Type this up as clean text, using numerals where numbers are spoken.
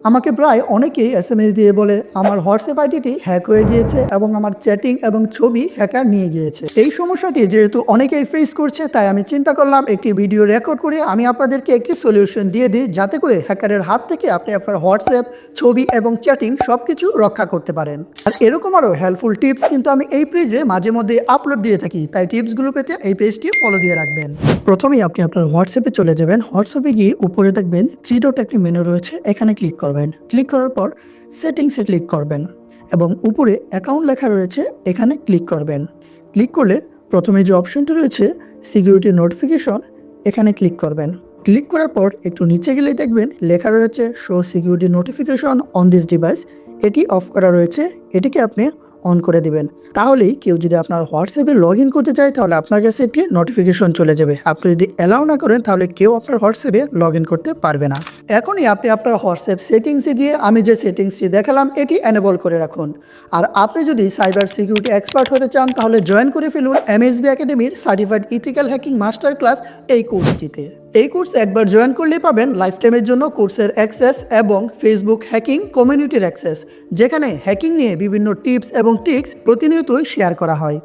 আমাকে প্রায় অনেকেই এসএমএস দিয়ে বলে আমার হোয়াটসঅ্যাপ আইডিটি হ্যাক হয়ে গিয়েছে এবং আমার চ্যাটিং এবং ছবি হ্যাকার নিয়ে গিয়েছে। এই সমস্যাটি যেহেতু অনেকেই ফেস করছে, তাই আমি চিন্তা করলাম একটি ভিডিও রেকর্ড করে আমি আপনাদেরকে একটি সলিউশন দিয়ে দিই, যাতে করে হ্যাকারের হাত থেকে আপনি আপনার হোয়াটসঅ্যাপ, ছবি এবং চ্যাটিং সব কিছু রক্ষা করতে পারেন। আর এরকম আরও হেল্পফুল টিপস কিন্তু আমি এই পেজে মাঝে মধ্যে আপলোড দিয়ে থাকি, তাই টিপসগুলো পেতে এই পেজটি ফলো দিয়ে রাখবেন। প্রথমেই আপনি আপনার হোয়াটসঅ্যাপে চলে যাবেন। হোয়াটসঅ্যাপে গিয়ে উপরে দেখবেন থ্রি ডট একটি মেনু রয়েছে, এখানে ক্লিক করবেন। ক্লিক করার পর সেটিংসে ক্লিক করবেন এবং উপরে অ্যাকাউন্ট লেখা রয়েছে, এখানে ক্লিক করবেন। ক্লিক করলে প্রথমে যে অপশনটি রয়েছে সিকিউরিটি নোটিফিকেশন, এখানে ক্লিক করবেন। ক্লিক করার পর একটু নিচে গেলেই দেখবেন লেখা রয়েছে show security notification on this device. এটি অফ করা রয়েছে, এটিকে আপনি অন করে দিবেন। তাহলেই কেউ যদি আপনার হোয়াটসঅ্যাপে লগ ইন করতে চায়, তাহলে আপনার কাছে একটি নোটিফিকেশন চলে যাবে। আপনি যদি অ্যালাউ না করেন, তাহলে কেউ আপনার হোয়াটসঅ্যাপে লগ ইন করতে পারবে না। এখনই আপনি আপনার হোয়াটসঅ্যাপ সেটিংসে গিয়ে আমি যে সেটিংসটি দেখালাম এটি এনেবল করে রাখুন। আর আপনি যদি সাইবার সিকিউরিটি এক্সপার্ট হতে চান, তাহলে জয়েন করে ফেলুন এমএসবি একাডেমির certified ethical hacking master class এই কোর্সটিতে। এই কোর্স একবার জয়েন করলেই পাবেন লাইফ টাইমের জন্য কোর্সের অ্যাক্সেস এবং ফেসবুক হ্যাকিং কমিউনিটির অ্যাক্সেস, যেখানে হ্যাকিং নিয়ে বিভিন্ন টিপস এবং ট্রিক্স প্রতিনিয়তই শেয়ার করা হয়।